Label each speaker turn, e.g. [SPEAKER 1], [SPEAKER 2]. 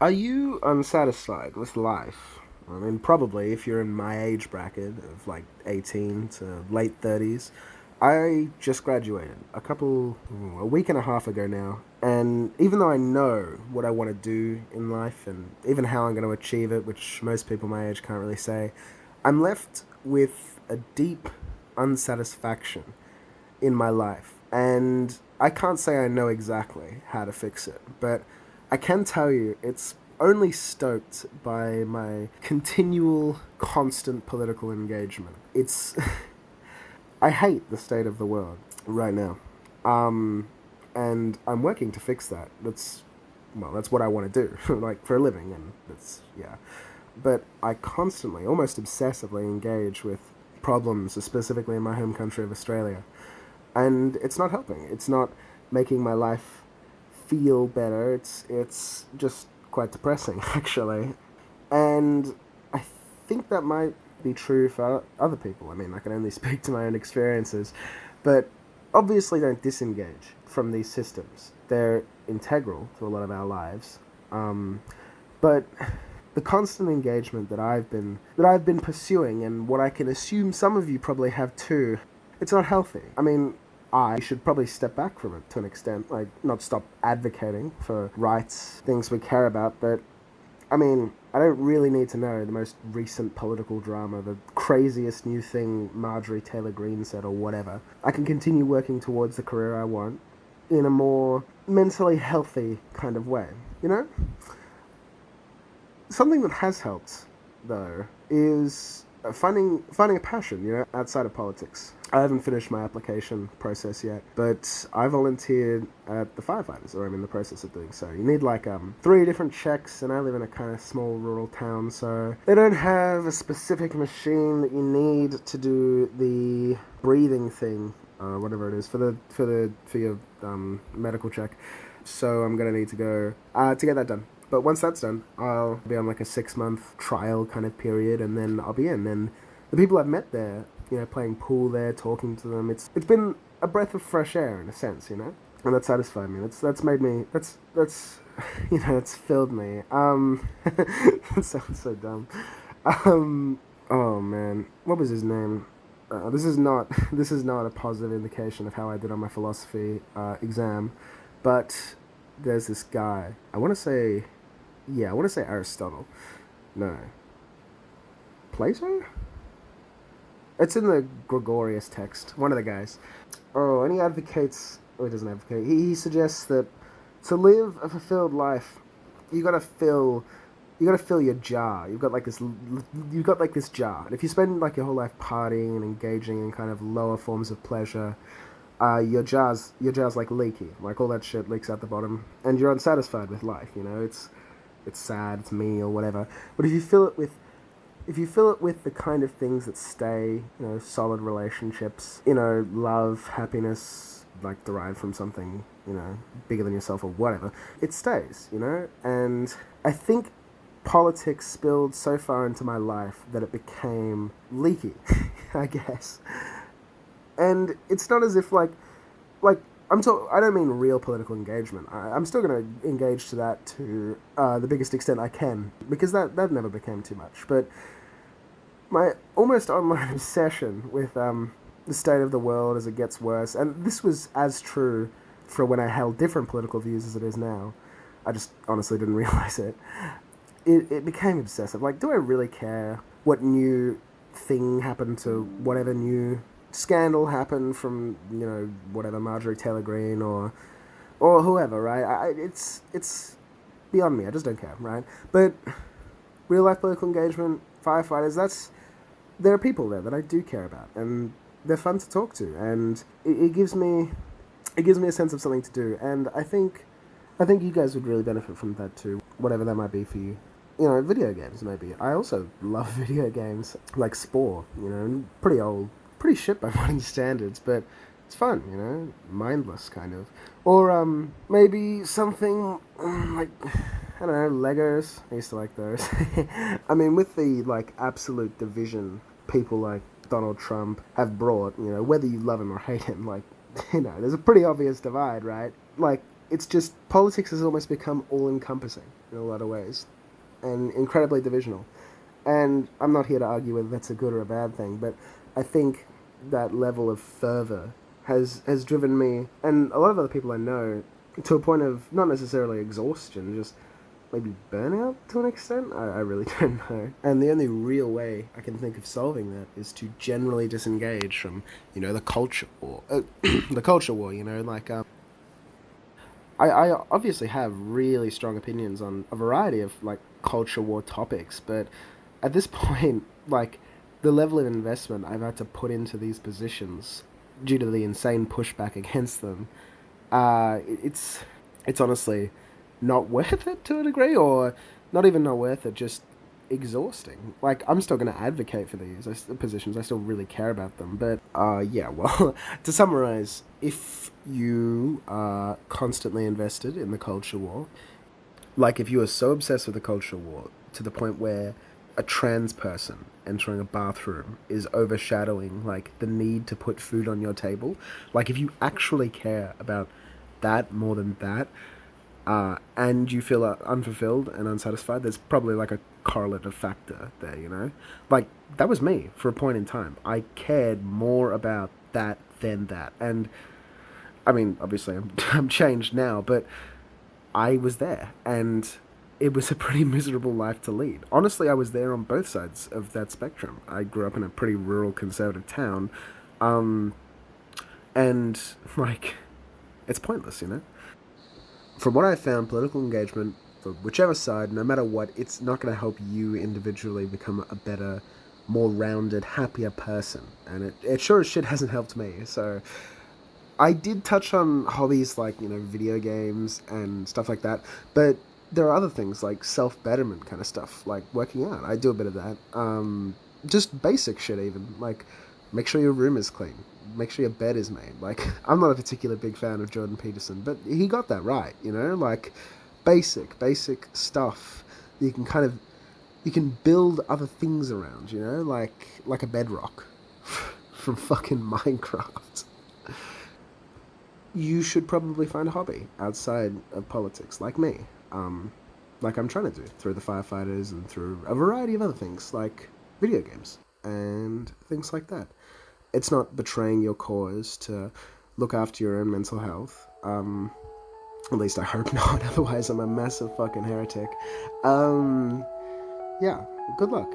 [SPEAKER 1] Are you unsatisfied with life? I mean, probably if you're in my age bracket of like 18 to late 30s. I just graduated a week and a half ago now, and even though I know what I want to do in life and even how I'm going to achieve it, which most people my age can't really say, I'm left with a deep unsatisfaction in my life. And I can't say I know exactly how to fix it, but I can tell you it's only stoked by my continual, constant political engagement. It's. I hate the state of the world right now. Um, and I'm working to fix that. That's what I want to do, like for a living, and yeah. But I constantly, almost obsessively engage with problems, specifically in my home country of Australia, and it's not helping. It's not making my life feel better. It's just quite depressing, actually, and I think that might be true for other people. I mean, I can only speak to my own experiences, but obviously don't disengage from these systems. They're integral to a lot of our lives, but the constant engagement that I've been pursuing, and what I can assume some of you probably have too, it's not healthy. I mean, I should probably step back from it to an extent, like not stop advocating for rights, things we care about, but I mean, I don't really need to know the most recent political drama, the craziest new thing Marjorie Taylor Greene said or whatever. I can continue working towards the career I want in a more mentally healthy kind of way, you know? Something that has helped, though, is finding a passion, outside of politics. I haven't finished my application process yet, but I volunteered at the firefighters, or I'm in the process of doing so. You need like 3 different checks, and I live in a kind of small rural town, so they don't have a specific machine that you need to do the breathing thing, whatever it is for your medical check. So I'm gonna need to go to get that done. But once that's done, I'll be on like a 6-month trial kind of period, and then I'll be in. And the people I've met there, playing pool there, talking to them, it's been a breath of fresh air in a sense, and that satisfied me. That's made me. That's it's filled me. That sounds so dumb. Oh man, what was his name? This is not a positive indication of how I did on my philosophy exam, but there's this guy. I want to say Aristotle. No. Plato? It's in the Gregorius text. One of the guys. Oh, and he advocates. Oh, he doesn't advocate. He suggests that to live a fulfilled life, you gotta fill. You gotta fill your jar. You've got like this jar. And if you spend like your whole life partying and engaging in kind of lower forms of pleasure, your jar's like leaky. Like all that shit leaks out the bottom, and you're unsatisfied with life. It's sad, it's me or whatever. But if you fill it with the kind of things that stay, solid relationships, love, happiness, like derived from something, bigger than yourself or whatever, it stays, And I think politics spilled so far into my life that it became leaky, I guess. And it's not as if like I don't mean real political engagement. I'm still going to engage to that to the biggest extent I can, because that never became too much. But my almost online obsession with the state of the world as it gets worse, and this was as true for when I held different political views as it is now. I just honestly didn't realize it. It became obsessive. Like, do I really care what new thing happened to whatever new scandal happened from whatever Marjorie Taylor Greene or whoever, right? It's beyond me. I just don't care, right? But real life political engagement, firefighters, there are people there that I do care about, and they're fun to talk to, and it gives me a sense of something to do, and I think you guys would really benefit from that too, whatever that might be for you. Video games maybe. I also love video games, like Spore, pretty old, pretty shit by modern standards, but it's fun, mindless kind of. Or maybe something like, I don't know, Legos. I used to like those. I mean, with the like absolute division people like Donald Trump have brought, whether you love him or hate him, like, there's a pretty obvious divide, right? Like, it's just politics has almost become all encompassing. in a lot of ways, and incredibly divisional. And I'm not here to argue whether that's a good or a bad thing, but I think that level of fervor has driven me and a lot of other people I know to a point of not necessarily exhaustion, just maybe burnout to an extent. I really don't know. And the only real way I can think of solving that is to generally disengage from, the culture war. The culture war, I obviously have really strong opinions on a variety of like culture war topics, but at this point, like the level of investment I've had to put into these positions due to the insane pushback against them, it's honestly not worth it to a degree, or not even not worth it, just exhausting. Like I'm still going to advocate for these positions. I still really care about them, but yeah. Well, to summarize, if you are constantly invested in the culture war, like if you are so obsessed with the culture war to the point where a trans person entering a bathroom is overshadowing like the need to put food on your table, like if you actually care about that more than that, and you feel unfulfilled and unsatisfied, there's probably like a correlative factor there. Like that was me for a point in time. I cared more about that than that, and I mean, obviously, I'm changed now, but I was there, and it was a pretty miserable life to lead. Honestly, I was there on both sides of that spectrum. I grew up in a pretty rural, conservative town, and like, it's pointless. From what I found, political engagement for whichever side, no matter what, it's not going to help you individually become a better, more rounded, happier person. And it sure as shit hasn't helped me. So I did touch on hobbies like, video games and stuff like that, but there are other things like self-betterment kind of stuff, like working out. I do a bit of that. Just basic shit even, like make sure your room is clean, make sure your bed is made. Like, I'm not a particular big fan of Jordan Peterson, but he got that right, like basic stuff that you can build other things around, like a bedrock from fucking Minecraft. You should probably find a hobby outside of politics, like me. Like I'm trying to do through the firefighters and through a variety of other things, like video games and things like that. It's not betraying your cause to look after your own mental health. At least I hope not, otherwise I'm a massive fucking heretic. Yeah, good luck.